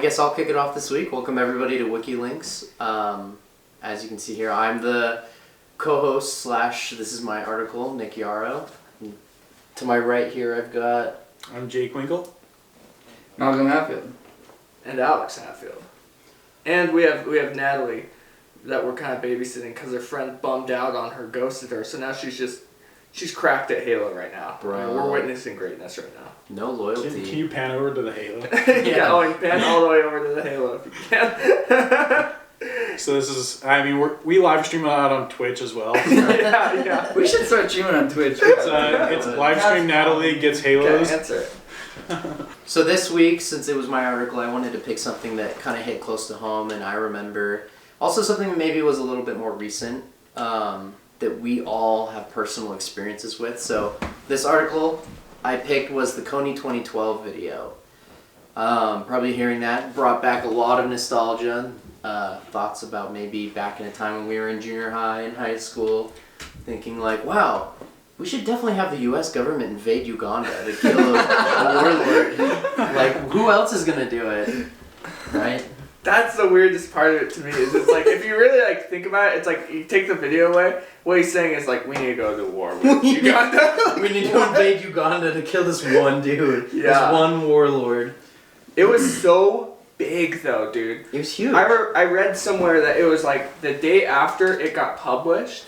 guess I'll kick it off this week. Welcome everybody to Wiki-linkS. As you can see here, I'm the co-host / this is my article, Nick Yarrow. To my right here, I've got... I'm Jake Winkle. Malcolm Hatfield. And Alex Hatfield. And we have Natalie that we're kind of babysitting because her friend bummed out on her, ghosted her. So now she's cracked at Halo right now. Bro. We're witnessing greatness right now. No loyalty. Can you pan over to the Halo? Yeah, pan all the way over to the Halo if you can. So this is, we live stream it out on Twitch as well. Yeah. We should start streaming on Twitch. It's live stream Natalie gets Halos. Okay, answer it. So this week, since it was my article, I wanted to pick something that kind of hit close to home, and I remember also something that maybe was a little bit more recent that we all have personal experiences with. So this article I picked was the Kony 2012 video. Probably hearing that brought back a lot of nostalgia, thoughts about maybe back in a time when we were in junior high and high school, thinking like, wow, we should definitely have the U.S. government invade Uganda to kill a warlord. Like, who else is going to do it? Right? That's the weirdest part of it to me. Is it's like if you really think about it, it's like you take the video away. What he's saying is like we need to go to war with Uganda. We need to invade Uganda to kill this one dude. Yeah. This one warlord. It was so big though, dude. It was huge. I read somewhere that it was like the day after it got published.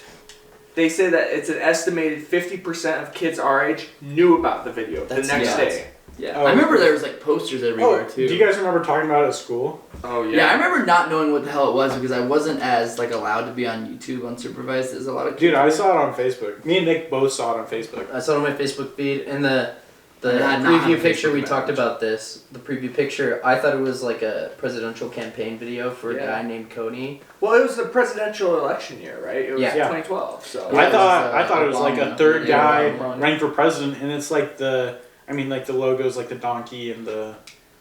They say that it's an estimated 50% of kids our age knew about the video the next day. Yeah, Oh. I remember there was posters everywhere too. Do you guys remember talking about it at school? Oh yeah. Yeah, I remember not knowing what the hell it was because I wasn't as allowed to be on YouTube unsupervised as a lot of kids. Dude, I saw it on Facebook. Me and Nick both saw it on Facebook. I saw it on my Facebook feed, and the Yeah, not preview on picture, Facebook we much. talked about this. The preview picture, I thought it was like a presidential campaign video for a Yeah. guy named Kony. Well, it was the presidential election year, right? It was Yeah. 2012. So Yeah, I it thought it was like a Obama. third Yeah, guy Obama. running for president, and it's like the logo's like the donkey and the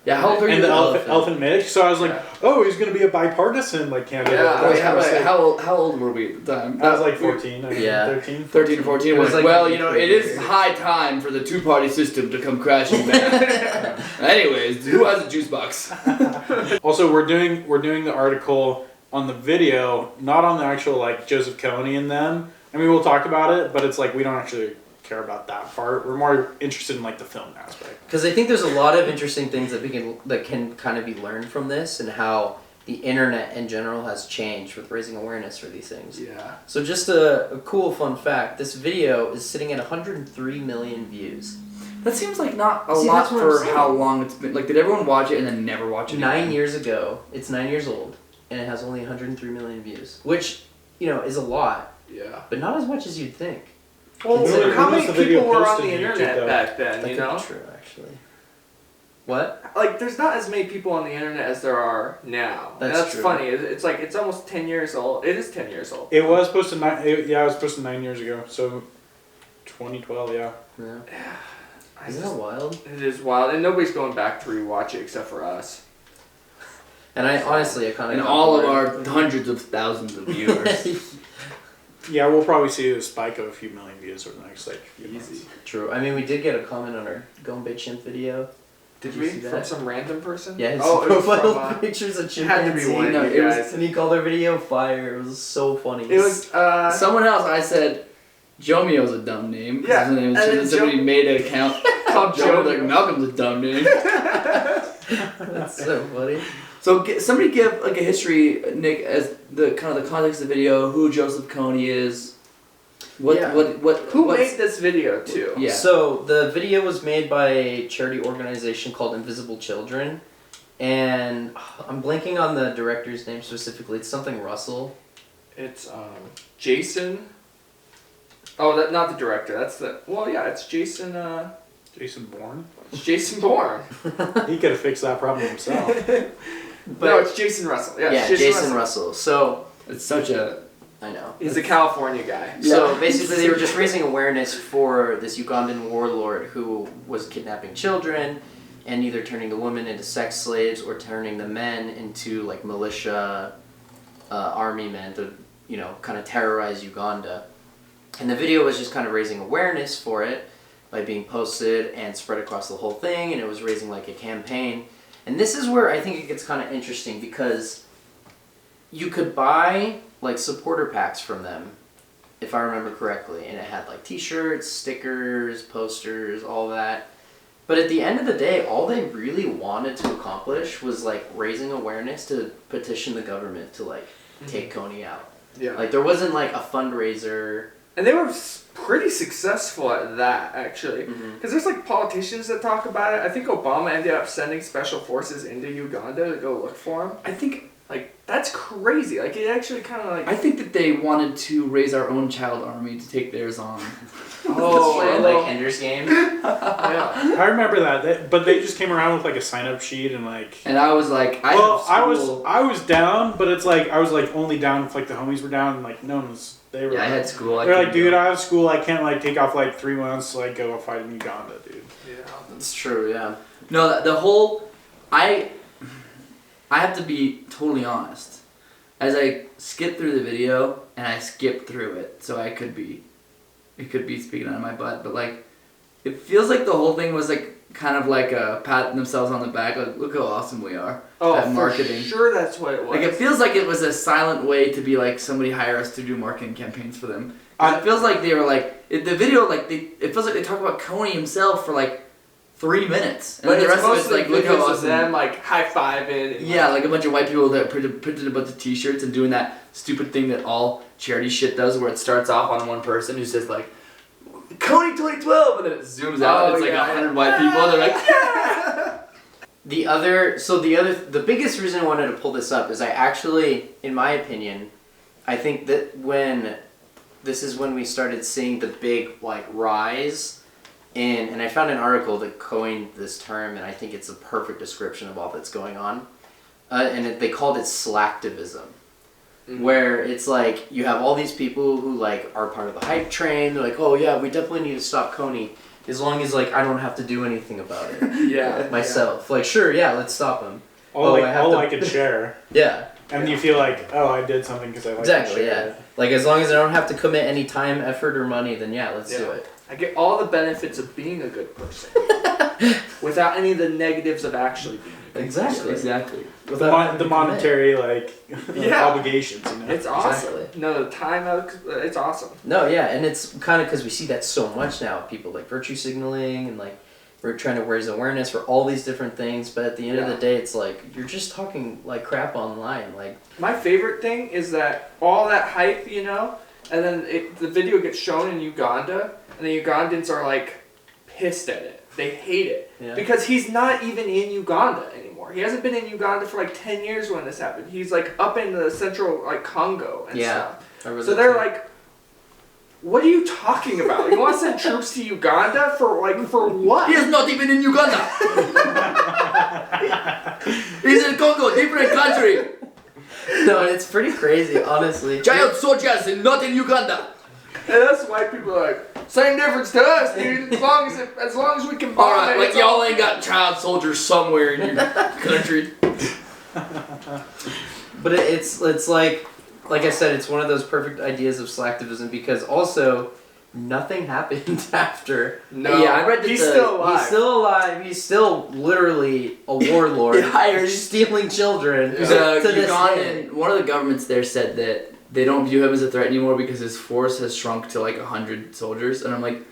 Yeah, how old are you? and the elephant Mitch. So I was like, Yeah. oh, he's gonna be a bipartisan candidate. Yeah. That's Wait, what I was saying. how old were we at the time? I was like 14, I think, Yeah. 13. 13 or 14. It was like well, maybe it is high time for the two-party system to come crashing back. Anyways, who has a juice box? Also, we're doing the article on the video, not on the actual Joseph Kony and them. I mean, we'll talk about it, but it's we don't actually care about that part. We're more interested in the film aspect. Because I think there's a lot of interesting things that can kind of be learned from this, and how the internet in general has changed with raising awareness for these things. yeah. So just a cool fun fact, this video is sitting at 103 million views. That seems like not a See, lot that's what I'm for saying. how long it's been. Did everyone watch it and then never watch it 9 again? years ago, it's 9 years old, and it has only 103 million views, which, is a lot, Yeah. but not as much as you'd think. Well, Consider- how When was many the video people were on posted the to YouTube, internet though? back then? That You could know, be true, actually. What? there's not as many people on the internet as there are now. That's true. funny. It's almost 10 years old. It is 10 years old. It was posted it was posted 9 years ago, so 2012, yeah. Yeah. I Isn't just- that wild? It is wild, and nobody's going back to rewatch it except for us. And I honestly kind of And all of our hundreds of thousands of viewers. Yeah, we'll probably see a spike of a few million views over the next few months. True. I mean, we did get a comment on our Gombe chimp video. Did you we? see From that? some random person? Yeah, his Oh, it was profile from, pictures of it chimpanzee. had to be one of No, you it was- guys. And he called our video fire. It was so funny. It was, Someone else, I said, Jomio's a dumb name. Yeah, His name is- and then somebody made an account called Joe, Jomio. Malcolm's a dumb name. That's so funny. So somebody give a history, Nick, as the kind of the context of the video, who Joseph Kony is. Yeah. Who made this video too? Yeah. So the video was made by a charity organization called Invisible Children, and I'm blanking on the director's name specifically. It's something Russell. It's Jason. Oh, not the director. That's the. Well, yeah, it's Jason. Jason Bourne? It's Jason Bourne. He could have fixed that problem himself. No, it's Jason Russell. Yeah, Yeah, it's Jason Russell. So It's such a... I know. He's a California guy. So Yeah. basically, they were just raising awareness for this Ugandan warlord who was kidnapping children and either turning the women into sex slaves or turning the men into militia, army men to kind of terrorize Uganda. And the video was just kind of raising awareness for it by being posted and spread across the whole thing, and it was raising a campaign. And this is where I think it gets kind of interesting because you could buy like supporter packs from them, if I remember correctly, and it had like t-shirts, stickers, posters, all that. But at the end of the day, all they really wanted to accomplish was like raising awareness to petition the government to like take Kony out. Yeah. Like there wasn't like a fundraiser. And they were pretty successful at that, actually. Because there's like politicians that talk about it. I think Obama ended up sending special forces into Uganda to go look for him. I think Like, that's crazy. Like, it actually kind of like... I think that they wanted to raise our own child army to take theirs on. Oh, I like know. Hender's game. Yeah. I remember that, but they just came around with like a sign-up sheet and like. And I was like, I was down, but it's like I was like only down if like the homies were down and like no one was. They were. Yeah, I had school. They're like, dude, I have school. I can't like take off like 3 months to like go fight in Uganda, dude. Yeah. It's true, yeah. No, the whole, I have to be totally honest. As I skipped through the video and I skipped through it, so it could be speaking out of my butt, but like, it feels like the whole thing was like kind of like a patting themselves on the back, like look how awesome we are. Oh, at for marketing. sure that's what it was. Like it feels like it was a silent way to be like somebody hire us to do marketing campaigns for them. It feels like they were like the video like it feels like they talk about Kony himself for like 3 minutes, and But then the it's rest of it's mostly like look how videos of awesome. them like high-fiving. And, Yeah, like a bunch of white people that printed a bunch of t-shirts and doing that stupid thing that all charity shit does where it starts off on one person who says like, Kony 2012, and then it zooms out and it's like 100 white people and they're like, yeah! The biggest reason I wanted to pull this up is I actually, in my opinion, I think that this is when we started seeing the big like rise and I found an article that coined this term, and I think it's a perfect description of all that's going on. They called it slacktivism, where it's like you have all these people who like are part of the hype train. They're like, oh yeah, we definitely need to stop Kony, as long as like I don't have to do anything about it Yeah. myself. Like sure, yeah, let's stop him. All I could share. Yeah. And you feel like, oh, I did something because I like Exactly, to share yeah. it. Like, as long as I don't have to commit any time, effort, or money, then yeah, let's do it. I get all the benefits of being a good person without any of the negatives of actually being a good Exactly. Exactly. Without having The to monetary, like, Yeah. obligations, you know? It's awesome. Exactly. No, the time it's awesome. No, yeah, and it's kind of because we see that so much now. People like virtue signaling and like we're trying to raise awareness for all these different things, but at the end of the day, it's like you're just talking like crap online. Like My favorite thing is that all that hype, you know, and then the video gets shown in Uganda, and the Ugandans are like pissed at it. They hate it because he's not even in Uganda anymore. He hasn't been in Uganda for like 10 years when this happened. He's like up in the central like Congo and stuff. So they're like, what are you talking about? You want to send troops to Uganda for what? He is not even in Uganda! He's in Congo, different country! no, it's pretty crazy, honestly. Child soldiers and not in Uganda! And that's why people are like, same difference to us, dude. As long as we can bomb Alright, it. like it's y'all all- ain't got child soldiers somewhere in your country. But it's like I said, it's one of those perfect ideas of slacktivism because also nothing happened after. No, Yeah, I read that he's the- still alive. He's still alive. He's still literally a warlord. He hired- stealing children. The To this day. Ugandan, one of the governments there said that they don't view him as a threat anymore because his force has shrunk to like 100 soldiers. And I'm like,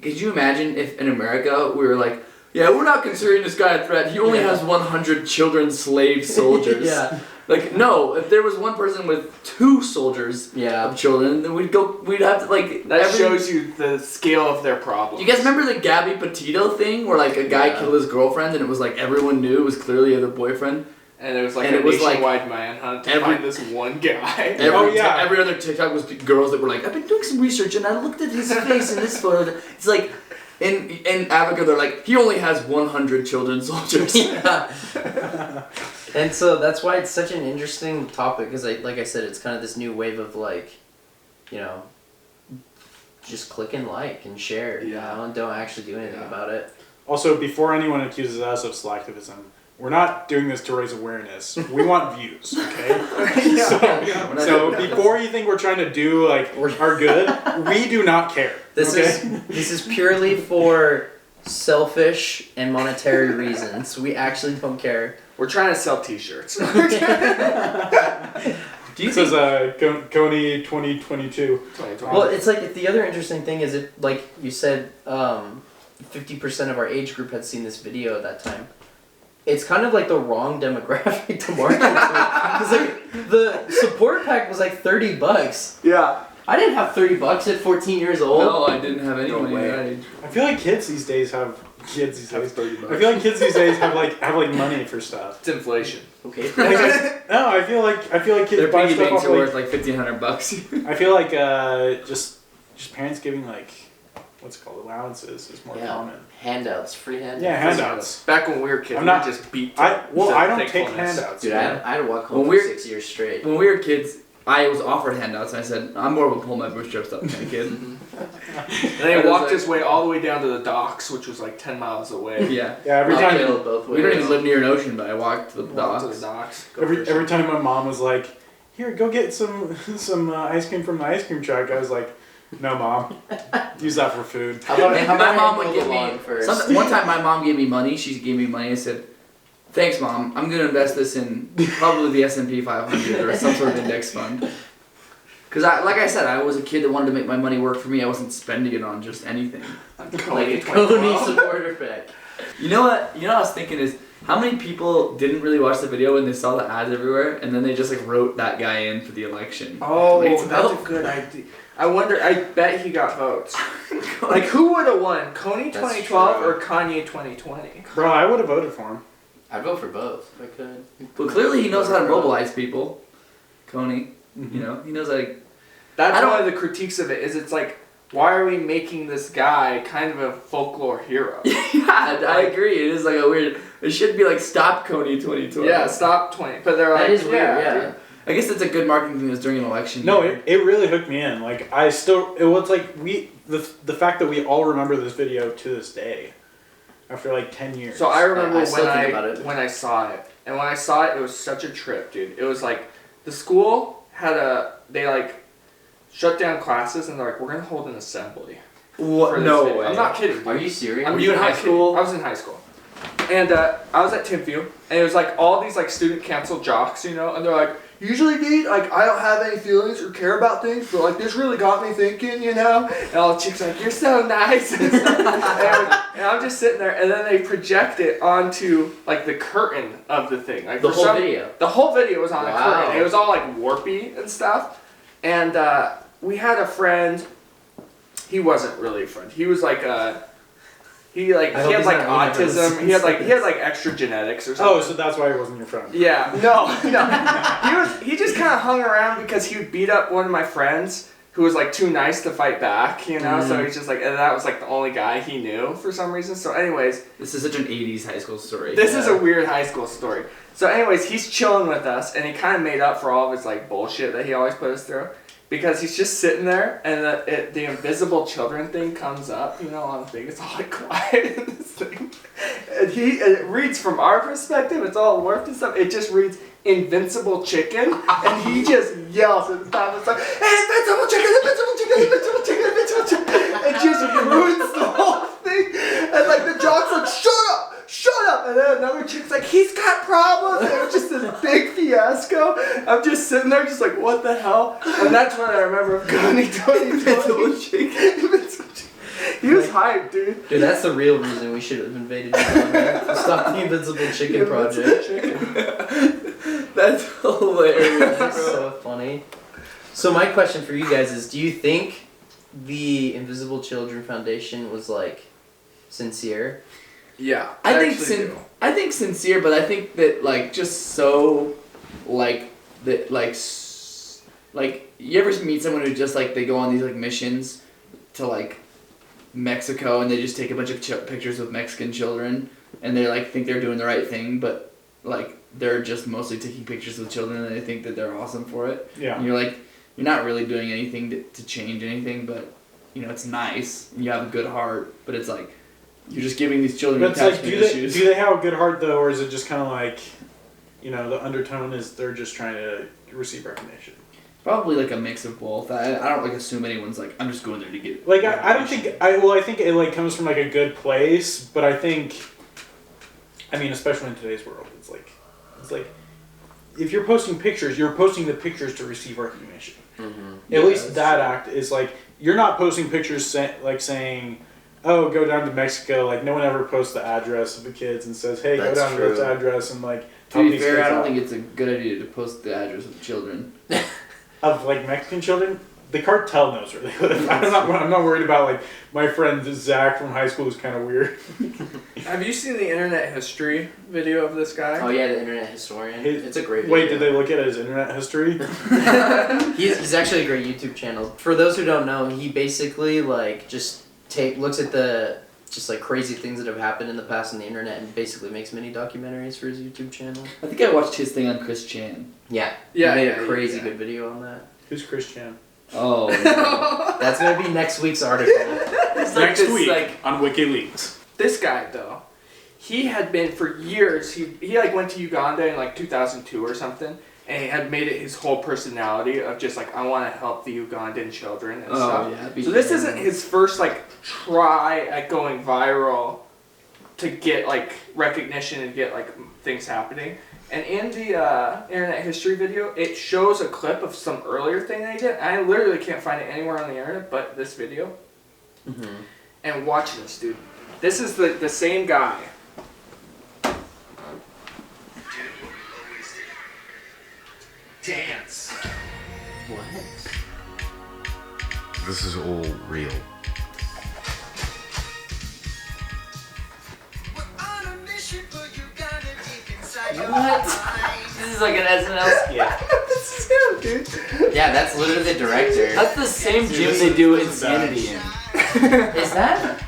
could you imagine if in America we were like, yeah, we're not considering this guy a threat. He only has 100 children slave soldiers. Yeah. Like, no, if there was one person with 2 soldiers Yeah. of children, then we'd have to like... That shows you the scale of their problem. You guys remember the Gabby Petito thing where like a guy Yeah. killed his girlfriend and it was like everyone knew it was clearly the boyfriend? And it was like And a it was like nationwide manhunt to every- find this one guy. Every other TikTok was girls that were like, I've been doing some research and I looked at his face in this photo. It's like, in Africa they're like, he only has 100 children soldiers. Yeah. And so that's why it's such an interesting topic because like I said, it's kind of this new wave of like, you know, just click and like and share, you know, and don't actually do anything about it. Also, before anyone accuses us of slacktivism, we're not doing this to raise awareness. We want views, okay? So before you think we're trying to do like our good, we do not care. This is purely for selfish and monetary reasons. We actually don't care. We're trying to sell T-shirts. Do you It says think? Kony 2022. Well, it's like the other interesting thing is if, like you said, 50% of our age group had seen this video at that time. It's kind of like the wrong demographic to market to. Because like the support pack was like $30. Yeah. I didn't have $30 at 14 years old. No, I didn't have any No money way. at that age. I feel like kids these days have $30. $30. I feel like kids these days have like money for stuff. It's inflation. Okay. No, I feel like kids Their buy piggy stuff banks off are like, worth like $1,500. I feel like just parents giving like what's it called allowances is more common. Handouts, free handouts. Yeah, handouts. Back when we were kids, I'm not- we just beat. I don't take thankfulness. handouts. Dude, I had to walk home When for we're- 6 years straight. When we were kids, I was offered handouts, and I said, I'm more of a pull my bootstraps up kind of kid. And then he walked his way all the way down to the docks, which was like 10 miles away. Yeah. Yeah, every time Uphill both ways. We don't even live near an ocean, but I walked to the Walked to docks. the docks. go every fishing. time my mom was like, "Here, go get some ice cream from the ice cream truck," I was like, "No, Mom, use that for food." How about, And how my about mom I would mow give the me lawn first? one time. My mom gave me money. She gave me money and said, "Thanks, Mom. I'm gonna invest this in probably the S&P 500 or some sort of index fund." Because like I said, I was a kid that wanted to make my money work for me. I wasn't spending it on just anything. Like a Kony Kony 2012. supporter pack. You know what? You know what I was thinking is how many people didn't really watch the video when they saw the ads everywhere, and then they just like wrote that guy in for the election. Oh, Like, that's a good idea. I wonder. I bet he got votes. Like, who would have won, Kony That's 2012 true. or Kanye 2020? Bro, I would have voted for him. I'd vote for both if I could. Well, clearly he knows how to mobilize people. Coney, you know, he knows how to. That's I don't- one of the critiques of it. Is it's like, why are we making this guy kind of a folklore hero? Yeah, I agree. It is like a weird. It should be like stop Coney 2012. Yeah, stop 20. But they're like, That is weird, yeah. dude. I guess it's a good marketing thing. That's during an election. No, year. it really hooked me in. Like it was like the fact that we all remember this video to this day, after like 10 years. So I remember I still when think about it. when I saw it, and when I saw it, it was such a trip, dude. It was like the school they like shut down classes and they're like, we're gonna hold an assembly. What? for this No video. way. I'm not kidding. Dude. Are you serious? Were you in high school? I was in high school. And I was at Timpview, and it was like all these like student council jocks, you know, and they're like, usually, dude, like I don't have any feelings or care about things, but like this really got me thinking, you know. And all the chicks are like, you're so nice, and, stuff. And I'm just sitting there, and then they project it onto like the curtain of the thing, like The for whole some- video. The whole video was on the Wow. curtain. It was all like warpy and stuff. And we had a friend. He wasn't really a friend. He was like he I had hope he's like not one of those autism. He had like extra genetics or something. Oh, so that's why he wasn't your friend. Yeah, no. He just kind of hung around because he would beat up one of my friends who was like too nice to fight back, you know. So he's just like, and that was like the only guy he knew for some reason. So, anyways, This is such an 80s high school story. this is a weird high school story. So, anyways, he's chilling with us, and he kind of made up for all of his like bullshit that he always put us through. Because he's just sitting there, and the invisible children thing comes up, you know, on the thing. It's all like quiet in this thing. And it reads from our perspective, it's all warped and stuff. It just reads Invincible Chicken, and he just yells at the top of the song, hey, Invincible Chicken, Invincible Chicken, Invincible Chicken, Invincible Chicken. It just ruins the whole thing. And like the jock's like, shut up! And then another chick's like, he's got problems! And it was just this big fiasco. I'm just sitting there just like, what the hell? And that's what I remember of Kony 2020. He was hyped, dude. Dude, that's the real reason we should have invaded Uganda. To stop the Invincible Chicken Project. That's hilarious. That's bro. so funny. So my question for you guys is, do you think the Invisible Children Foundation was like sincere? Yeah. I think sincere, but I think that like just so like that like you ever meet someone who just like they go on these like missions to like Mexico and they just take a bunch of pictures with Mexican children and they like think they're doing the right thing, but like they're just mostly taking pictures with children and they think that they're awesome for it. Yeah. And you're like, you're not really doing anything to change anything, but you know, it's nice and you have a good heart, but it's like you're just giving these children But it's like, attachment do issues. they have a good heart though, or is it just kind of like, you know, the undertone is they're just trying to receive recognition? Probably like a mix of both. I don't like assume anyone's like I'm just going there to get. Like I don't think I think it like comes from like a good place, but I think, I mean, especially in today's world, it's like if you're posting pictures, you're posting the pictures to receive recognition. Mm-hmm. At least that act is like you're not posting pictures saying, oh, go down to Mexico. Like no one ever posts the address of the kids and says, hey, That's go down true. to this address and like. To be fair, I don't think it's a good idea to post the address of children. Of like Mexican children, the cartel knows where they live. I'm not worried about like my friend Zach from high school who's kind of weird. Have you seen the internet history video of this guy? Oh yeah, the internet historian. It's a great video. Wait, did they look at his internet history? He's actually a great YouTube channel. For those who don't know, he basically like just looks at the just like crazy things that have happened in the past on the internet and basically makes mini documentaries for his YouTube channel. I think I watched his thing on Chris Chan. Yeah. Yeah, He made yeah, a crazy yeah. good video on that. Who's Chris Chan? Oh. No. That's gonna be next week's article. It's like Next this, week like, on WikiLeaks. This guy though, he had been for years. He like went to Uganda in like 2002 or something, and he had made it his whole personality of just like I want to help the Ugandan children and stuff. yeah. So this isn't his first like try at going viral to get like recognition and get like things happening. And in the internet history video, it shows a clip of some earlier thing they did. I literally can't find it anywhere on the internet but this video. Mm-hmm. And watch this, dude. This is the same guy. Dance. What? This is all real. What? This is like an SNL skit. This is him, dude. Yeah, that's literally the director. That's the same gym they do Insanity in. Is that?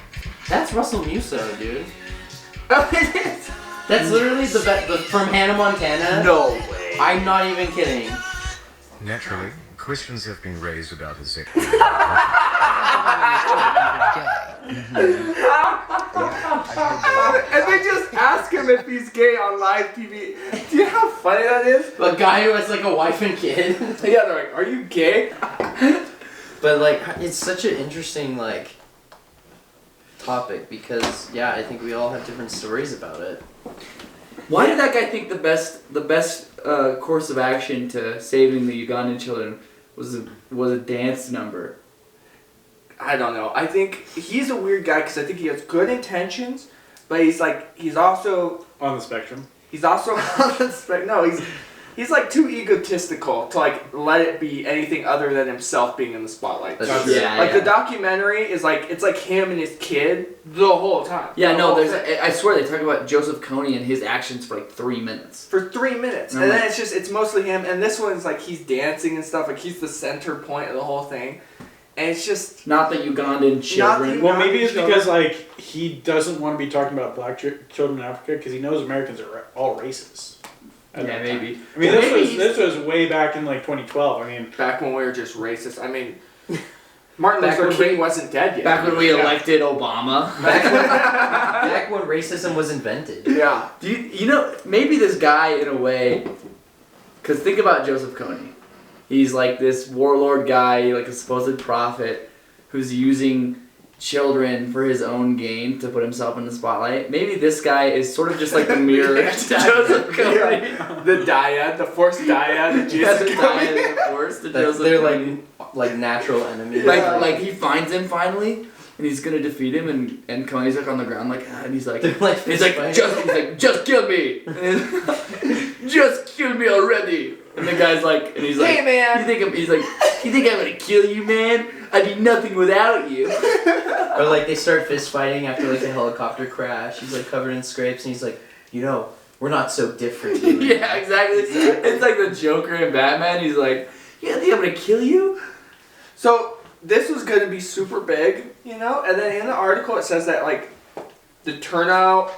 That's Russell Musso, dude. That's literally the from Hannah Montana. No way. I'm not even kidding. Naturally, questions have been raised about his sex. And they just ask him if he's gay on live TV. Do you know how funny that is? A guy who has like a wife and kid. Yeah, they're like, "Are you gay?" But like, it's such an interesting like topic because yeah, I think we all have different stories about it. Why did that guy think the best course of action to saving the Ugandan children was a dance number? I don't know. I think he's a weird guy because I think he has good intentions, but he's also On the spectrum. on the spec. No, he's like too egotistical to like let it be anything other than himself being in the spotlight. That's true. Yeah, Like yeah. the documentary is like it's like him and his kid the whole time. Yeah, The no, whole there's. thing. I swear they talk about Joseph Kony and his actions for like 3 minutes. For 3 minutes, No and way. then it's mostly him. And this one's like he's dancing and stuff. Like he's the center point of the whole thing, and it's just Not the Ugandan children. the- Well, maybe Ugandan it's children. because like he doesn't want to be talking about black children in Africa because he knows Americans are all racist. at Yeah, that time. maybe. I mean, Well, this maybe was he's- this was way back in like 2012. I mean, back when we were just racist. I mean, Martin Back Luther when King we- wasn't dead yet. Back when we Yeah. elected Obama. Back when racism was invented. Yeah. Do you know, maybe this guy in a way, because think about Joseph Kony. He's like this warlord guy, like a supposed prophet, who's using children for his own gain to put himself in the spotlight. Maybe this guy is sort of just like the mirror Yeah, to Joseph Kony. Yeah. The dyad, the forced dyad of He has Jesus a tie Kony. in the force to That's, Joseph they're Kony. like natural enemies. Like he finds him finally, and he's gonna defeat him, and Kony's like on the ground, like, and he's like, They're like just kill me, just kill me already. And the guy's like, and he's like, Hey, man. you think I'm gonna kill you, man? I'd be nothing without you. Or like they start fist fighting after like a helicopter crash. He's like covered in scrapes and he's like, you know, we're not so different. you and Yeah, I." exactly. It's like the Joker in Batman. He's like, you think I'm gonna kill you? So this was going to be super big, you know, and then in the article it says that like the turnout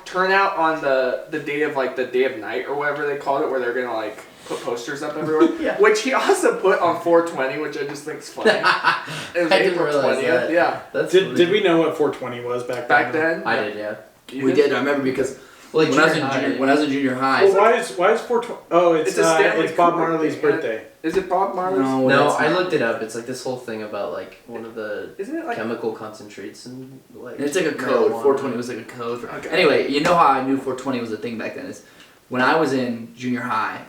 on the day of like the day of night or whatever they called it, where they're gonna like put posters up everywhere, Yeah. which he also put on 420, which I just think is funny. It was I didn't April realize 20th, that. yeah. That's did funny. we know what 420 was back then? Back then, I did, yeah. You We did. I remember because Like when I was in junior high. when I was in junior high. Well, why is 420? Oh, it's It's a Stanley it's Bob Kubrick Marley's thing. birthday. Is it Bob Marley's? No, No, that's I not. looked it up. It's like this whole thing about like one of the Isn't it like chemical concentrates and like. It's like a code. marijuana. 420 was like a code. For, Okay. Anyway, you know how I knew 420 was a thing back then is when I was in junior high,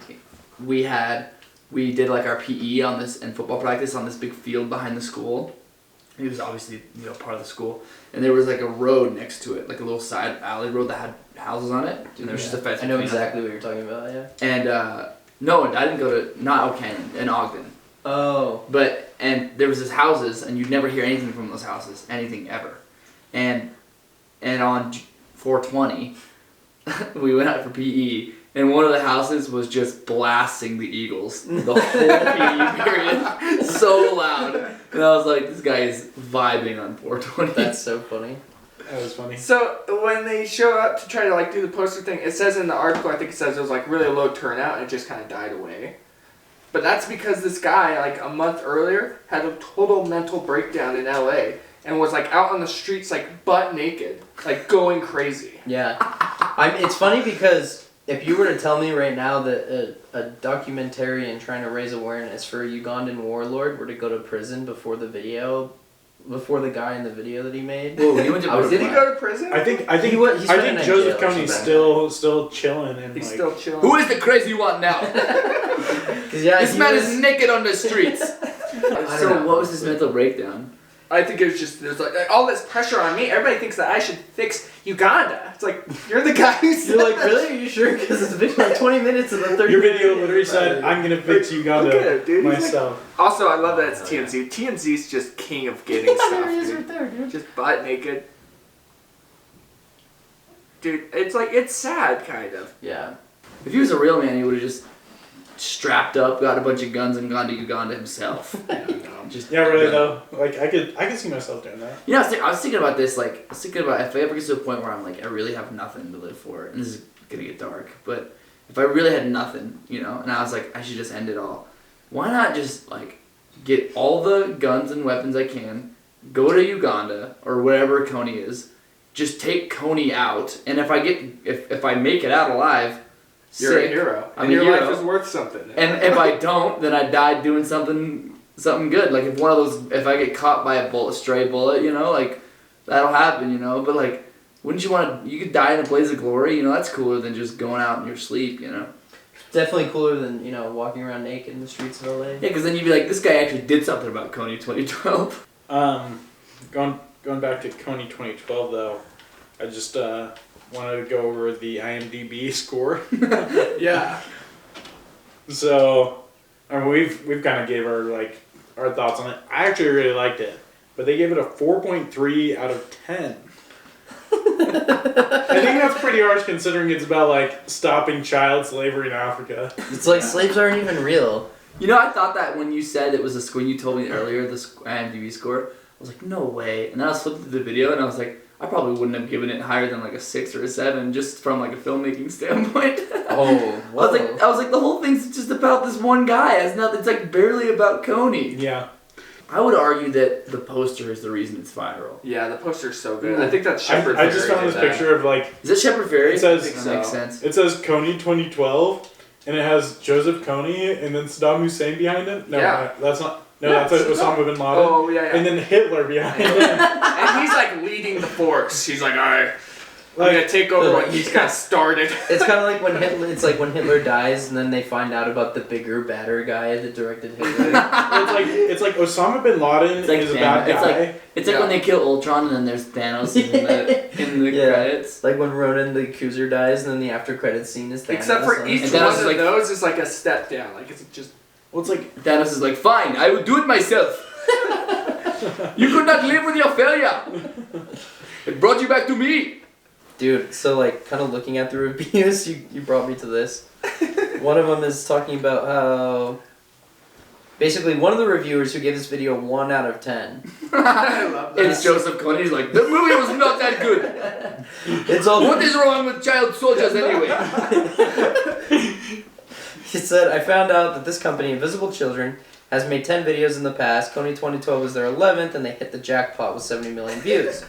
we did like our PE on this and football practice on this big field behind the school. It was obviously part of the school, and there was like a road next to it, like a little side alley road that had houses on it, and there was just a fence. I know between us. exactly what you're talking about. Yeah. And no, I didn't go to not O'Cannon in Ogden. Oh. But and there was this houses, and you'd never hear anything from those houses, anything ever. And on 420, we went out for PE, and one of the houses was just blasting the Eagles the whole PE period, so loud. And I was like, this guy is vibing on 420. That's so funny. That was funny. So when they show up to try to like do the poster thing, it says in the article, I think it says it was like really low turnout and it just kind of died away. But that's because this guy like a month earlier had a total mental breakdown in LA and was like out on the streets like butt naked, like going crazy. Yeah. It's funny because if you were to tell me right now that a documentarian trying to raise awareness for a Ugandan warlord were to go to prison before the guy in the video that he made. Whoa, he went to Did he go to prison? I think He was- he's I been think in Joseph jail or Kony's something. still chilling and He's like, still chilling. Who is the crazy one now? 'Cause, yeah, This he man was- is naked on the streets. don't So know. what was his mental breakdown? I think it was just there's like all this pressure on me. Everybody thinks that I should fix Uganda. It's like you're the guy who's You're like, really? Are you sure? Because it's been like 20 minutes of the 30 your video literally said, "I'm gonna fix Uganda Look at it, dude. He's like- myself." Also, I love that it's TMZ. TMZ's just king of getting stuff. Dude. there, dude. Just butt naked. Dude, it's like it's sad, kind of. Yeah. If he was a real man, he would have just strapped up, got a bunch of guns, and gone to Uganda himself. Just Yeah, really though. Like I could see myself doing that. You know, I was thinking about this. Like, I was thinking about if I ever get to a point where I'm like, I really have nothing to live for, and this is gonna get dark. But if I really had nothing, you know, and I was like, I should just end it all. Why not just like get all the guns and weapons I can, go to Uganda or wherever Kony is, just take Kony out, and if I make it out alive, You're a sick. hero. I'm and a your hero. life is worth something. And if I don't, then I died doing something good. Like if I get caught by a stray bullet, you know, like that'll happen, you know. But like, wouldn't you want to? You could die in a blaze of glory, you know. That's cooler than just going out in your sleep, you know. Definitely cooler than, walking around naked in the streets of LA. Yeah, because then you'd be like, this guy actually did something about Kony 2012. Going back to Kony 2012 though, I just wanted to go over the IMDb score. yeah. So, I mean, we've kind of gave our thoughts on it. I actually really liked it, but they gave it a 4.3 out of 10. I think that's pretty harsh considering it's about like stopping child slavery in Africa. It's like slaves aren't even real. You know, I thought that when you said it was a score, you told me earlier the IMDb score, I was like, no way. And then I was flipping through the video and I was like, I probably wouldn't have given it higher than like a 6 or a 7 just from like a filmmaking standpoint. Oh, whoa. I was like, the whole thing's just about this one guy. It's like barely about Kony. Yeah. I would argue that the poster is the reason it's viral. Yeah, the poster's so good. I think that's Shepard. I just found this picture of like, Is it Shepard Fairey? It says- That so. makes sense. it says Kony 2012, and it has Joseph Kony and then Saddam Hussein behind it. No, Yeah. that's not. No, Yeah, that's Saddam. Osama bin Laden. Oh, yeah. And then Hitler behind it. And he's like leading the force. He's like, alright, I'm Like, gonna take over what he's got started. It's kind of like when Hitler. It's like when Hitler dies, and then they find out about the bigger, badder guy that directed Hitler. it's like Osama bin Laden It's like is a Thanos. bad It's guy. It's like Yeah. when they kill Ultron and then there's Thanos in the Yeah. credits. Like when Ronan the Accuser dies, and then the after credits scene is Thanos. Except for on each his- And one Thanos of is like- those is like a step down. Like it's just. Well, it's like Thanos is like, fine, I will do it myself. You could not live with your failure. It brought you back to me. Dude, so like kind of looking at the reviews, you brought me to this. One of them is talking about how basically one of the reviewers who gave this video 1 out of 10. I love that. It's Joseph Kony. He's like, the movie was not that good. It's all What is wrong with child soldiers anyway? He said, I found out that this company, Invisible Children, has made 10 videos in the past. Kony 2012 was their 11th, and they hit the jackpot with 70 million views.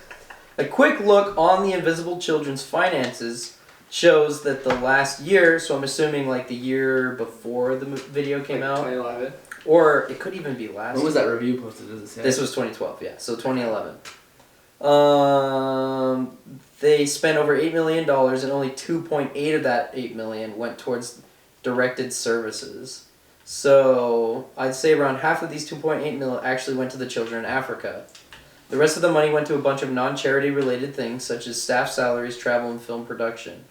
A quick look on the Invisible Children's finances shows that the last year, so I'm assuming like the year before the video came out, 2011. or it could even be last. When was that review posted? Does it say? This was 2012, yeah. So 2011. They spent over $8 million, and only 2.8 of that 8 million went towards directed services. So I'd say around half of these 2.8 mil actually went to the children in Africa. The rest of the money went to a bunch of non-charity related things, such as staff salaries, travel, and film production.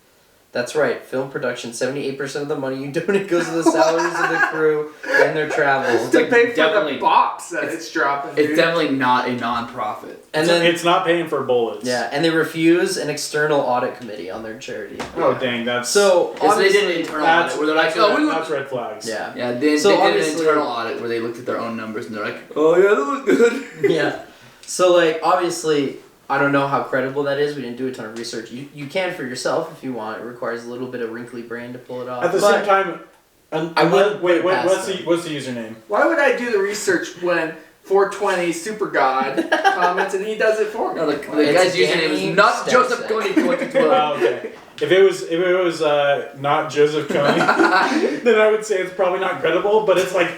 That's right, film production. 78% of the money you donate goes to the salaries of the crew and their travel. To pay for definitely- the box that it's dropping. It's dude. definitely not a non-profit. And then it's not paying for bullets. yeah, and they refuse an external audit committee on their charity. Oh dang, that's So Because they did an obviously, internal that's audit where they're like, actually, oh, we look. that's red flags. yeah, Yeah, they So did an obviously- internal audit where they looked at their own numbers and they're like, oh yeah, that was good. yeah. So like obviously, I don't know how credible that is. We didn't do a ton of research. You can for yourself if you want. It requires a little bit of wrinkly brain to pull it off. At the But same time, I wouldn't wait, put it past what's the username? Why would I do the research when 420 Super God comments and he does it for me? No, the It's guy's username Danny is not Stepson. Joseph Kony 2012. Oh, okay. If it was not Joseph Kony, then I would say it's probably not credible. But it's like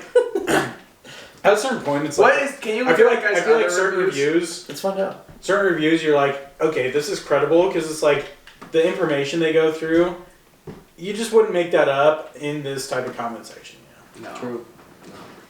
at a certain point, it's What like is? Can you I look feel at like that guy's I feel like other certain reviews? reviews, let's find out. certain reviews, you're like, okay, this is credible because it's like the information they go through. You just wouldn't make that up in this type of comment section. You know? No. True.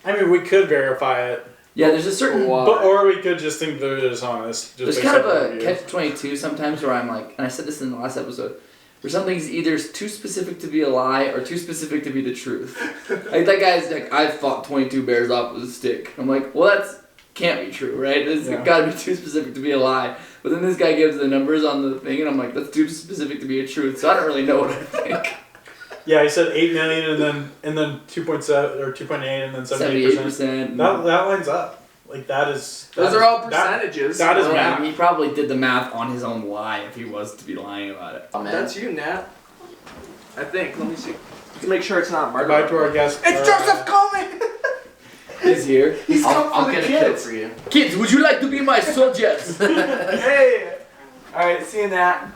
I mean, we could verify it, Yeah, there's a certain. Why? or we could just think they're dishonest. There's based kind of on the a review. catch-22 sometimes where I'm like, and I said this in the last episode, where something's either too specific to be a lie or too specific to be the truth. Like that guy's like, I fought 22 bears off with a stick. I'm like, well, that's can't be true, right? It's Yeah. got to be too specific to be a lie. But then this guy gives the numbers on the thing, and I'm like, that's too specific to be a truth. So I don't really know what I think. Yeah, he said 8 million and then 2.7 or 2.8 and then 78%. 78%. That lines up. Like that is. Those that are is- all percentages. that is Well, math. I mean, he probably did the math on his own lie if he was to be lying about it. Oh, man. That's you, Nat. I think. Let me see. Let's make sure it's not Mark. Goodbye to our guest. It's Joseph Comey! He's here. He's come I'll for the get a kill kids. for you. Kids, would you like to be my soldiers? Hey! Alright, seeing that.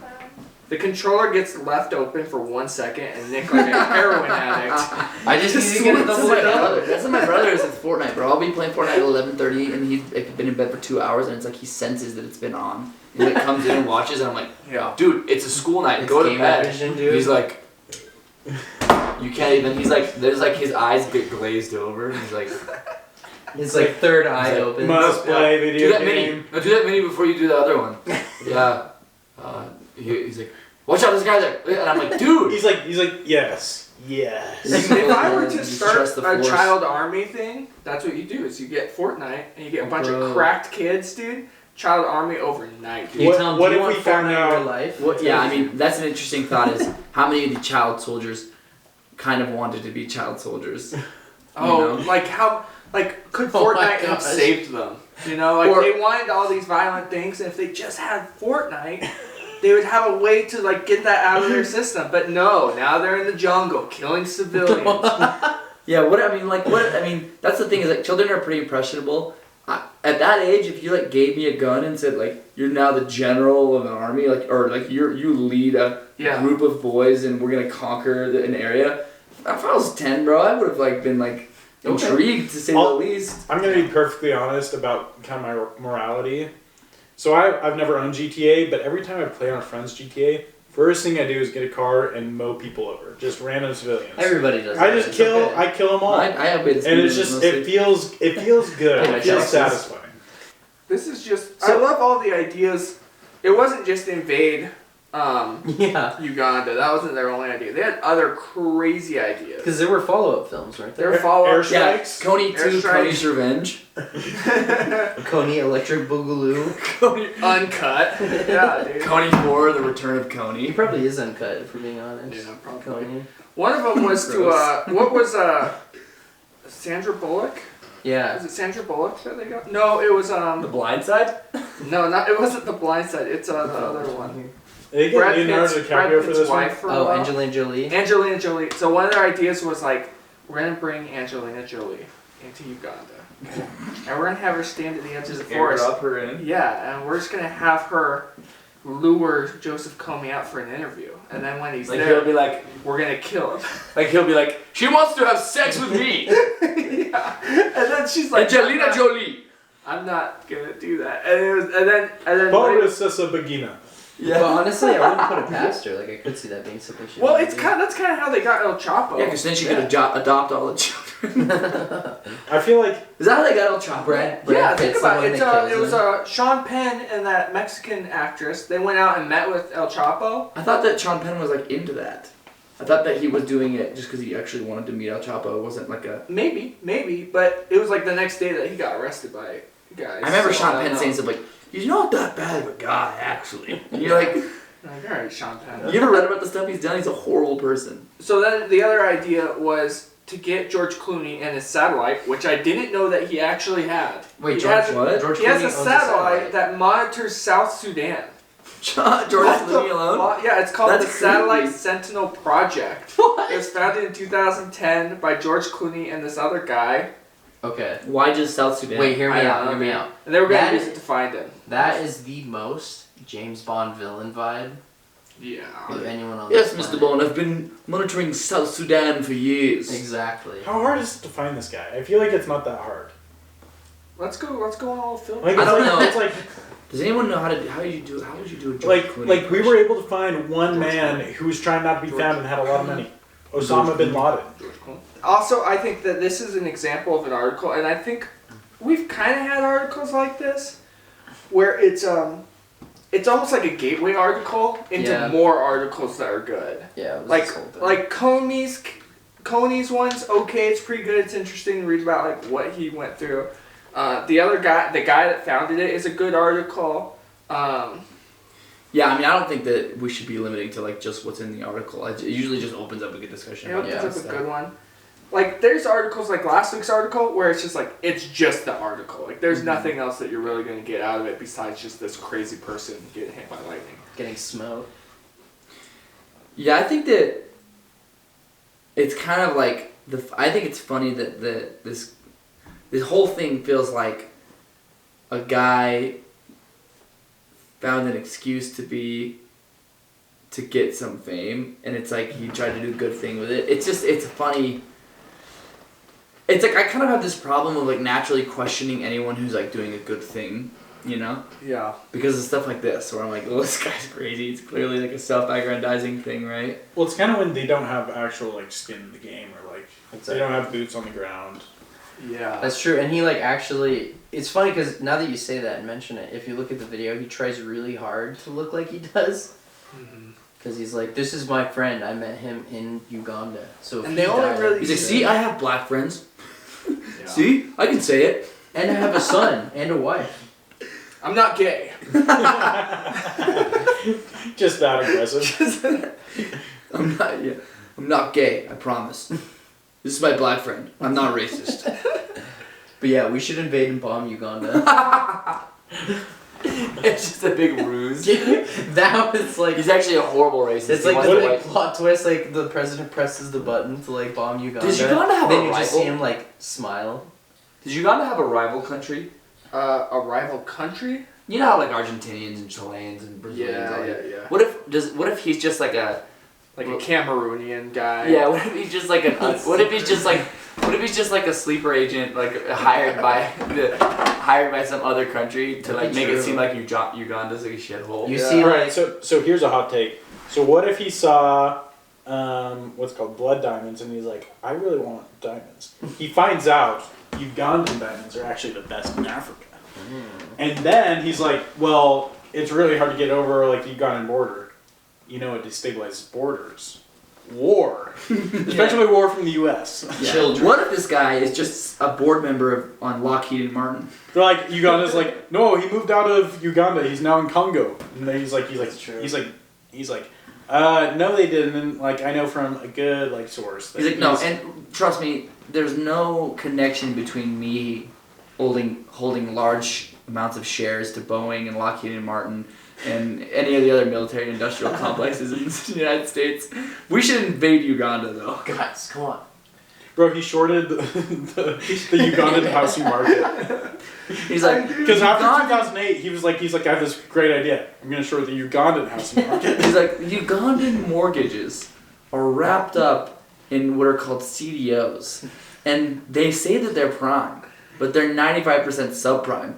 The controller gets left open for 1 second and Nick like a heroin addict. I just Just need to get a switch double That's my it up. kill. brother. That's what my brother is with Fortnite, bro. I'll be playing Fortnite at 11:30, and he's like, been in bed for 2 hours, and it's like he senses that it's been on. He like comes in and watches, and I'm like, Yeah. dude, it's a school night. It's Go to game bed. vision, dude. He's like, you can't even. He's like, there's like his eyes get glazed over. He's like, His like third eye like, opens. Must play do video that mini. game. No, do that mini before you do the other one. Yeah. He's like, watch out, this guy there. And I'm like, dude. He's like yes. If I were to Just start trust the a force. child army thing, that's what you do. Is you get Fortnite and you get a bunch Bro. of cracked kids, dude. Child army overnight, dude. You What- tell him, what do you if want we found Fortnite in out- real life? What? Yeah, I mean, that's an interesting thought. Is how many of the child soldiers kind of wanted to be child soldiers? Oh, You know? like how? Like could Oh my Fortnite have gosh. saved them? You know, like Or- they wanted all these violent things, and if they just had Fortnite, they would have a way to like get that out of their system. But no, now they're in the jungle killing civilians. Yeah, what I mean, like, what I mean, that's the thing is like children are pretty impressionable. At that age, if you like gave me a gun and said like you're now the general of an army, like or like you lead a Yeah. group of boys and we're gonna conquer an area. If I was 10, bro, I would have like been like intrigued to say the I'll- least. I'm gonna be perfectly honest about kind of my morality. So I've never owned GTA, but every time I play on a friend's GTA, first thing I do is get a car and mow people over, just random civilians. Everybody does. I that. just It's kill. okay. I kill them all, I obey the and it's speed just limit it feels good. Yeah, It feels Texas. satisfying. This is just. So- I love all the ideas. It wasn't just invade Yeah, Uganda. That wasn't their only idea. They had other crazy ideas. because there were follow-up films, weren't Their there? follow-up. Yeah, Airstrikes? Kony 2, Airstrikes. Kony's Revenge. Kony Electric Boogaloo. Kony, Uncut. Yeah, dude. Kony 4, The Return of He Kony. probably is uncut, if we're being honest. Yeah, probably. Kony. One of them was to what was Sandra Bullock? Yeah. Was it Sandra Bullock that they got? No, it was The Blind Side? no, not it wasn't The Blind Side. It's the other one. They get Leonardo DiCaprio for this one. wife for a Oh, while. Angelina Jolie. Angelina Jolie. So one of their ideas was like, we're gonna bring Angelina Jolie into Uganda, and we're gonna have her stand at the edge of the forest. Airdrop her in. Yeah, and we're just gonna have her lure Joseph Comey out for an interview. and then when he's Like there, he'll be like, we're gonna kill him. like he'll be like, she wants to have sex with me, Yeah. And then she's like, Angelina Jolie. I'm not gonna do that. And then Boris Begina. But honestly, I wouldn't put it past her. Like I could see that being something she. well, would it's do. that's kind of how they got El Chapo. Yeah, because then she could adopt all the children. I feel like Is that how they got El Chapo? Brad Yeah, Pitt's think the about one it. that It kills was him. Sean Penn and that Mexican actress. They went out and met with El Chapo. I thought that Sean Penn was like into that. I thought that he was doing it just because he actually wanted to meet El Chapo. It wasn't like a. Maybe, but it was like the next day that he got arrested by guys. I remember so Sean don't Penn know. saying something like, "He's not that bad of a guy, actually." And you're like, Like, all right, Sean Penn. you ever read about the stuff he's done? He's a horrible person. So then the other idea was to get George Clooney and his satellite, which I didn't know that he actually had. Wait, he George has, what? George He has Clooney a owns satellite that monitors South Sudan. George What the Clooney alone? Yeah, it's called That's the creepy. Satellite Sentinel Project. What? It was founded in 2010 by George Clooney and this other guy, Okay. Why just South Sudan? Wait, hear me I don't out. know, Hear me dude. out. and they were going That to use is- it to find him. That is the most James Bond villain vibe Yeah. of anyone on Yes, this Mr. planet. Bond. I've been monitoring South Sudan for years. Exactly. how hard is it to find this guy? I feel like it's not that hard. Let's go on all film. Like, I it's don't like, know. It's like Does anyone know how would you do a George Clooney like we impression? were able to find one man who was trying not to be found and had a lot of money. Osama bin Laden. Also, I think that this is an example of an article, and I think we've kind of had articles like this, where it's almost like a gateway article into Yeah. more articles that are good. Yeah. It was this whole thing. Like Kony's one's okay. It's pretty good. It's interesting to read about like what he went through. The other guy, the guy that founded it, is a good article. Yeah, I mean, I don't think that we should be limiting to like just what's in the article. It usually just opens up a good discussion. It about opens stuff. up a good one. Like there's articles like last week's article where it's just like it's just the article. Like there's nothing else that you're really going to get out of it besides just this crazy person getting hit by lightning. Getting smoked. Yeah, I think that it's kind of like I think it's funny that this whole thing feels like a guy found an excuse to get some fame, and it's like he tried to do a good thing with it. It's funny. It's like I kind of have this problem of like naturally questioning anyone who's like doing a good thing, you know? Yeah. Because of stuff like this, where I'm like, oh, this guy's crazy. It's clearly like a self-aggrandizing thing, right? Well, it's kind of when they don't have actual like skin in the game or like they don't have boots on the ground. Yeah. That's true, and he like actually. It's funny because now that you say that and mention it, if you look at the video, he tries really hard to look like he does. Because he's like, this is my friend. I met him in Uganda. So if And he they only died, really- He's like, see, I have black friends. Yeah. See, I can say it. and I have a son and a wife. I'm not gay. Just that aggressive. I'm not gay. I promise. This is my black friend. I'm not racist. But yeah, we should invade and bomb Uganda. It's just a big ruse. That was like. He's actually a horrible racist. It's He like wants the to, big plot twist, like the president presses the button to like bomb Uganda. Does Uganda have then a you just rival? see him like smile. Does Uganda have a rival country? A rival country? You know how like Argentinians and Chileans and Brazilians are. yeah. What if he's just like a Like a Cameroonian guy. yeah? What if he's just like what if he's just like a sleeper agent like hired by some other country to like make it seem like Uganda's like a shithole? You Yeah. see, Right. like So here's a hot take. So what if he saw what's called blood diamonds and he's like, I really want diamonds. He finds out Ugandan diamonds are actually the best in Africa. And then he's like, well, it's really hard to get over like the Ugandan border. You know what destabilizes borders? War. Especially war from the US. Yeah. Children. What if this guy is just a board member on Lockheed and Martin? They're like, Uganda's like, no, he moved out of Uganda. He's now in Congo. And then he's like, no, they didn't. And like, I know from a good like source. That He's like, no, and trust me, there's no connection between me holding large amounts of shares to Boeing and Lockheed and Martin and any of the other military industrial complexes in the United States. We should invade Uganda, though. guys, come on. Bro, he shorted the Ugandan housing market. He's like, Because after Ugandan- 2008, he's like, I have this great idea. I'm gonna short the Ugandan housing market. He's like, Ugandan mortgages are wrapped up in what are called CDOs, and they say that they're prime, but they're 95% subprime.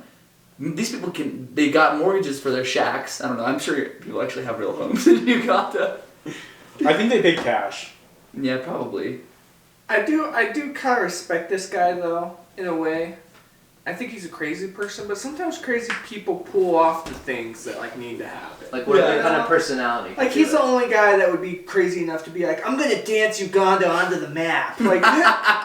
These people they got mortgages for their shacks. I don't know. I'm sure people actually have real homes in Uganda. I think they pay cash. Yeah, probably. I do kind of respect this guy though, in a way. I think he's a crazy person, but sometimes crazy people pull off the things that like need to happen. Like what are their kind of personality? Like he's the only guy that would be crazy enough to be like, I'm gonna dance Uganda onto the map. Like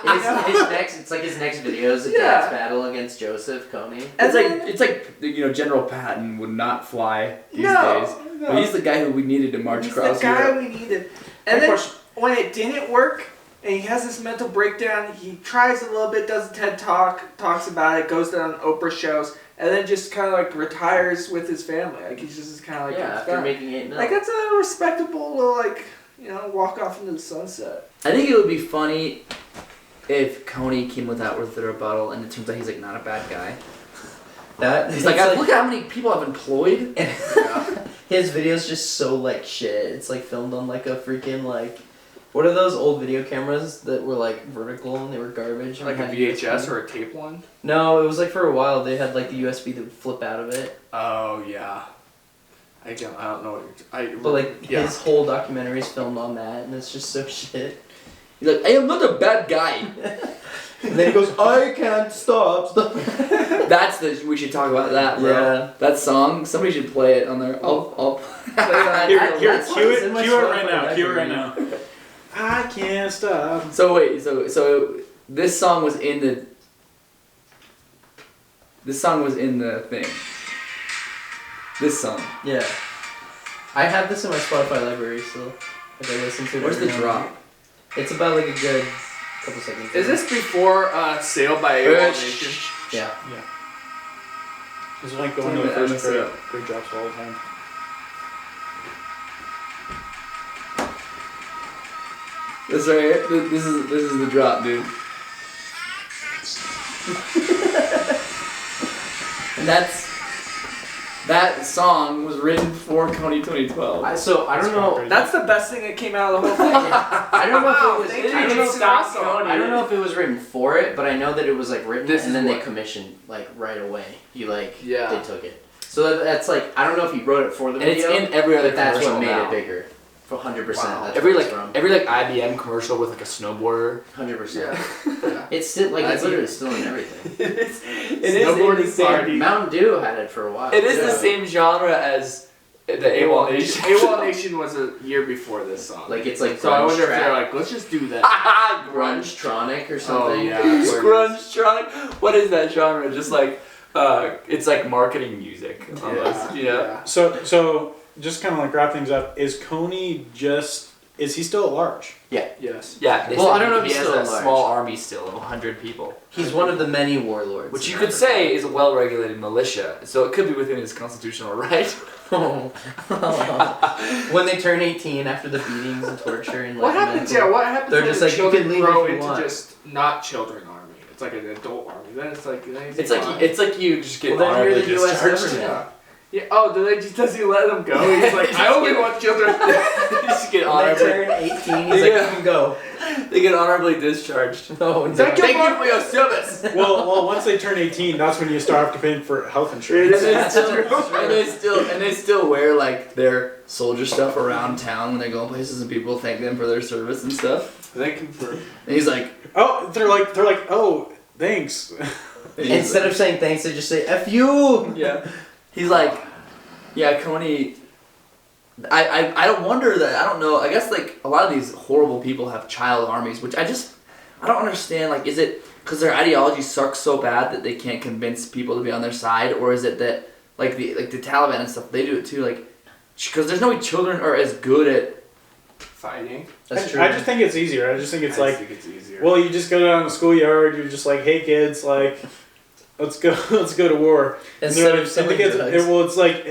It's like his next video is a dance battle against Joseph Kony. It's like General Patton would not fly these days. But he's the guy who we needed to march across the guy Europe. we needed. And then when it didn't work, and he has this mental breakdown, he tries a little bit, does a TED Talk, talks about it, goes down on Oprah shows, and then just kind of like retires with his family. Like he's just kind of like after making $8 million. like that's a respectable little like walk off into the sunset. I think it would be funny if Kony came with a rebuttal, and it turns out he's like not a bad guy. He's like, look at how many people I've employed. His video's just so like shit. It's like filmed on like a freaking like. What are those old video cameras that were like vertical and they were garbage? Like a VHS or a tape one? No, it was like for a while they had like the USB that would flip out of it. Oh yeah. I don't know what But like his whole documentary is filmed on that, and it's just so shit. He's like, I am not a bad guy. And then he goes, I can't stop. We should talk about that, bro. Yeah. That song, somebody should play it on their. I'll play that. Here, cue it in my right now. Spotify Cue it right library. now. I can't stop. So wait, so this song was in the. This song was in the thing. This song. Yeah. I have this in my Spotify library still. Like I listen to it. Where's the every now and drop? then. It's about like a good couple seconds. Is this before Sailed by AWOL Nation? Yeah. It's like going to the first great drops all the time. This right here. This is the drop, dude. And that song was written for Kony 2012. I don't know. That's the best thing that came out of the whole thing. I don't know if it was. Thank you, I don't know if Jason Russell. I don't know if it was written for it, but I know that it was like written, This and is then they what- commissioned like right away. He like Yeah. they took it. So that's like I don't know if he wrote it for the And it's video, in every other but that's what commercial made now. it bigger. For 100%. Wow. That's Every where like it's from. every IBM commercial with like a snowboarder. 100%. Yeah. It's still like That's it's literally still in everything. It is Snowboarding the same. party. Mountain Dew had it for a while. It is too. the same genre as the AWOL Nation. AWOL Nation was a year before this song. Like it's like so I wonder if grunge they're trap, like, let's just do that. grunge-tronic or something. yeah. That's what it is. Grunge-tronic. What is that genre? Just like it's like marketing music almost. Yeah. So just kind of like wrap things up. Is Kony is he still at large? Yes. Yeah. Well, I don't know if he he's has still a large. small army still of 100 people. He's one of the many warlords. Which you in could Africa. say is a well-regulated militia, so it could be within his constitutional right. When they turn 18 after the beatings and torture and like What happens? mental- Yeah, what happens They're when just the like, you children can leave grow if you into want. just not children army? It's like an adult army. Then it's like It's like you just get Well, then you're honorably the US discharged. government. Yeah. Oh, does he let them go? He's like, I only want children. just get When they honorably. turn 18, he's like, you can go. They get honorably discharged. No, no. Thank you for your service. Well, once they turn 18, that's when you start have to pay for health insurance. And they still wear like their soldier stuff around town when they go places and people thank them for their service and stuff. Thank you for. And he's like, Oh, they're like, oh, thanks. Instead of saying thanks, they just say F you. yeah, he's like, yeah, Kony. I don't wonder that. I don't know. I guess like a lot of these horrible people have child armies, which I don't understand. Like, is it because their ideology sucks so bad that they can't convince people to be on their side, or is it that like the Taliban and stuff, they do it too? Like, because there's no way children are as good at Fighting. That's true. I just think it's easier. I just think it's like, think it's easier. well, you just go down the schoolyard. You're just like, hey kids, like, let's go to war. Instead of and the selling kids, drugs. it's like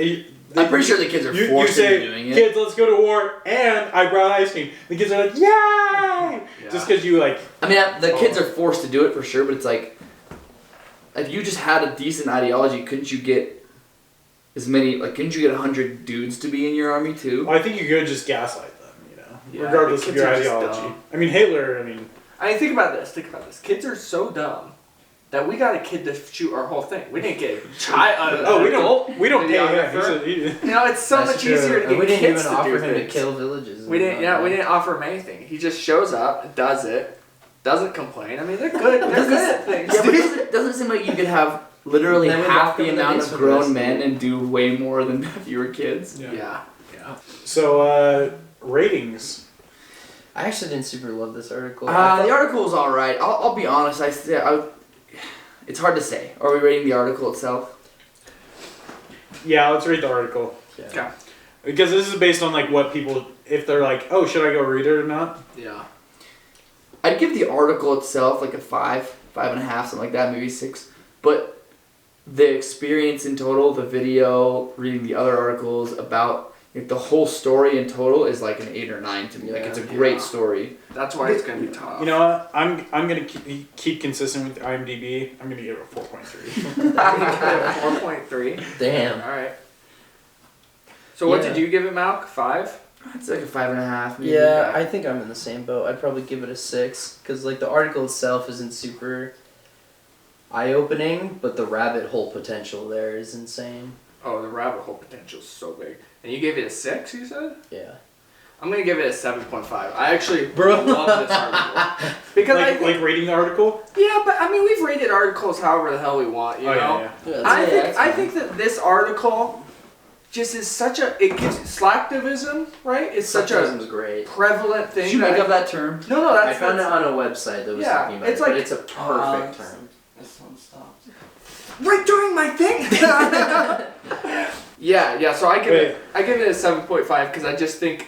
I'm pretty sure the kids are You forced say, into doing it. kids, let's go to war, and I brought ice cream. The kids are like, yay! Just because you like. I mean, the kids are forced to do it for sure, but it's like, if you just had a decent ideology, couldn't you get as many? Like, couldn't you get 100 dudes to be in your army too? I think you could just gaslight them, you know, Yeah, regardless the of kids your are just ideology. dumb. I mean, Hitler. I mean, think about this. Kids are so dumb that we got a kid to shoot our whole thing. We didn't get a child. we don't pay him. videographer. He's You know, it's so That's much true. easier to And get we didn't kids even to offer do him things. to kill villages. We didn't. Yeah, we didn't offer him anything. He just shows up, does it, doesn't complain. I mean, they're good. They're good at things. Yeah, but doesn't it seem like you could have literally Then we half walk the up in the amount of basement grown with us, men dude. and do way more than if you were kids? Yeah. So ratings. I actually didn't super love this article. The article was alright. I'll be honest. It's hard to say. Are we rating the article itself? Yeah, let's read the article Okay. because this is based on like what people, if they're like, oh, should I go read it or not? Yeah. I'd give the article itself like a 5, 5.5, something like that, maybe 6. But the experience in total, the video, reading the other articles about like, the whole story in total is like an 8 or 9 to me. Like it's a great story. That's why it's gonna be tough. You know what? I'm gonna keep consistent with IMDb. I'm gonna give it a 4.3. 4.3. Damn. All right. So what Yeah. did you give it, Malk? 5? It's like a 5.5. Maybe. Yeah, I think I'm in the same boat. I'd probably give it a 6 because like the article itself isn't super eye-opening, but the rabbit hole potential there is insane. Oh, the rabbit hole potential is so big. And you gave it a 6, you said? Yeah. I'm gonna give it a 7.5. I actually Bro. love this article because I think, like rating the article. yeah, but I mean we've rated articles however the hell we want, you know. Yeah. I think that this article just is such a it gives slacktivism, right? It's such a Slacktivism's great. prevalent thing. Did you make up that term? No, I that's found it on a website that was Yeah, talking about it's it, but like- it's a perfect term. This one stopped. right during my thing. yeah. So I give it a 7.5 because I just think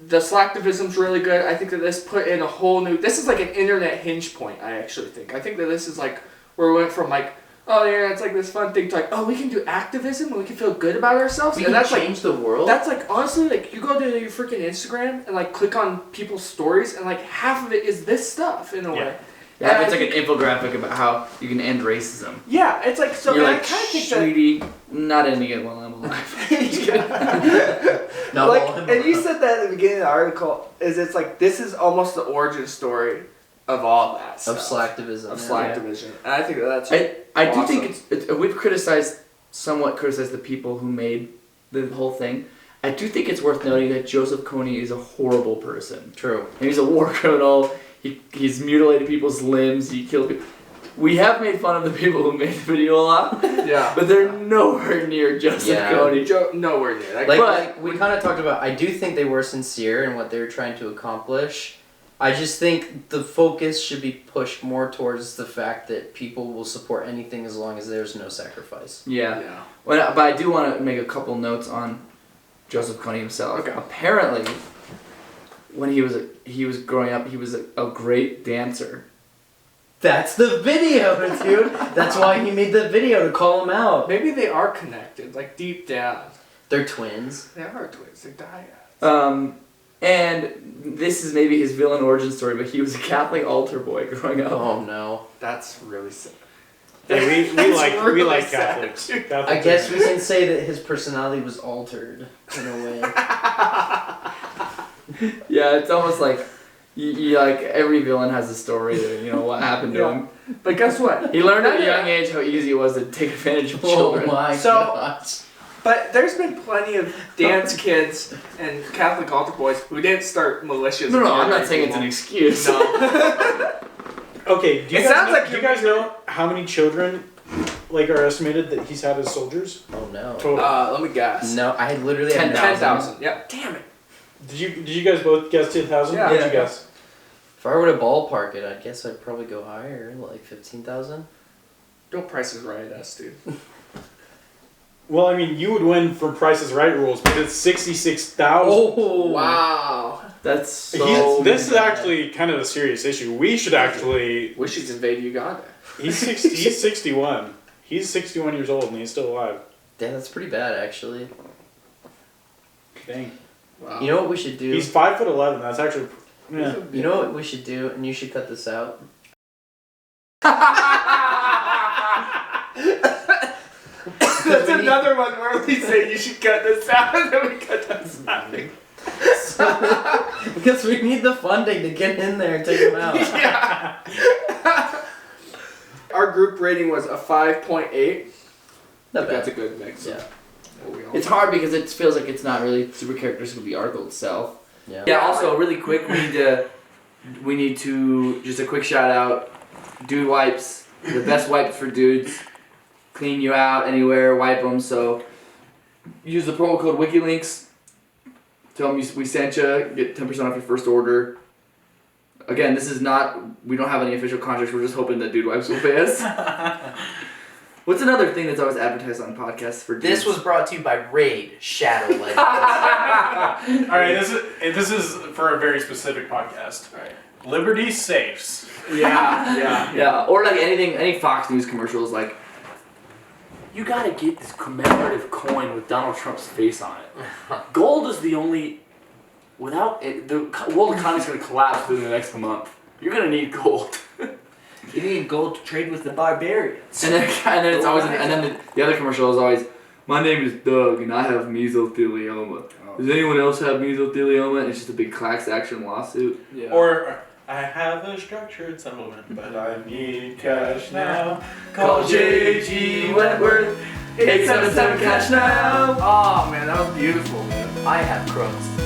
the slacktivism's really good. I think that this put in a whole new. This is like an internet hinge point. I actually think. I think that this is like where we went from like, oh yeah, it's like this fun thing to like, oh we can do activism and we can feel good about ourselves. We and can that's like change the world. that's like honestly like you go to your freaking Instagram and like click on people's stories and like half of it is this stuff in a Yeah. way. Yeah, And it's I like think- an infographic about how you can end racism. Yeah, it's like so. You're and like, I kind of think that. sweetie, not ending it while I'm alive. No, Like, and you said that at the beginning of the article, is it's like this is almost the origin story of all that of stuff. slacktivism. Of yeah. Slacktivism. And I think that that's I do awesome. think we've somewhat criticized the people who made the whole thing. I do think it's worth noting that Joseph Kony is a horrible person. True. And he's a war criminal. He's mutilated people's limbs. He killed people. We have made fun of the people who made the video a lot, Yeah. but they're nowhere near Joseph Yeah. Kony. Nowhere near. Like, Like we kind of talked about, I do think they were sincere in what they were trying to accomplish. I just think the focus should be pushed more towards the fact that people will support anything as long as there's no sacrifice. Yeah. yeah. Well, but I do want to make a couple notes on Joseph Kony himself. Okay. Apparently, when he was growing up, he was a great dancer. That's the video, dude. That's why he made the video, to call him out. Maybe they are connected, like deep down. They're twins. They are twins. They die. And this is maybe his villain origin story, but he was a Catholic altar boy growing up. Oh no. That's really sad. Yeah, we like really we like sad, Catholics. dude. I Catholics guess are- we can say that his personality was altered in a way. Yeah, it's almost like you like every villain has a story that what happened to Yeah. him. But guess what? He learned at a young age how easy it was to take advantage of children. Oh my So- gosh. But there's been plenty of dance kids and Catholic altar boys who didn't start malicious. No, I'm not murdering saying it's an people. excuse. No. Okay, do you It guys sounds know, like do you you guys guys know how many children are estimated that he's had as soldiers? Oh no. Total. Let me guess. No, I had literally had 10,000. Yeah. Damn it. Did you guys both guess 10,000? Yeah. What'd you guess? If I were to ballpark it, I guess I'd probably go higher, like 15,000. Don't Price is Right us, dude. Well, I mean, you would win for Price is Right rules, but it's 66,000. Oh Wow. That's so. This is bad. actually kind of a serious issue. We should actually. We should invade Uganda. He's 60. He's 61. He's 61 years old and he's still alive. Damn, that's pretty bad, actually. Dang. Wow. You know what we should do? He's 5'11". That's actually. Yeah. You know what we should do, and you should cut this out. That's another one where we say you should cut this out, and then we cut this out. Because we need the funding to get in there and take them out. Yeah. Our group rating was a 5.8. Not That's a bad. good mix. Yeah. It's hard because it feels like it's not really super characteristic of the article itself. Yeah. Yeah. Also, really quick, we need to just a quick shout out. Dude wipes, the best wipes for dudes. Clean you out anywhere, wipe them. So use the promo code Wiki-linkS. Tell them we sent you. Get 10% off your first order. Again, this is not. We don't have any official contracts. We're just hoping that Dude Wipes will pay us. What's another thing that's always advertised on podcasts for dudes? This was brought to you by Raid Shadow Legends. All right, this is for a very specific podcast. All right. Liberty Safes. Yeah. Or like any Fox News commercials, like. You gotta get this commemorative coin with Donald Trump's face on it. Gold is the only. Without it, the world economy is gonna collapse within the next month. You're gonna need gold. You need gold to trade with the barbarians. And then it's always, and then the other commercial is always, my name is Doug and I have mesothelioma. Does anyone else have mesothelioma? And it's just a big class action lawsuit. Yeah. Or I have a structured settlement, but I need cash now. Call JG Wentworth, 877 cash now. Oh man, that was beautiful, man. I have Crohn's.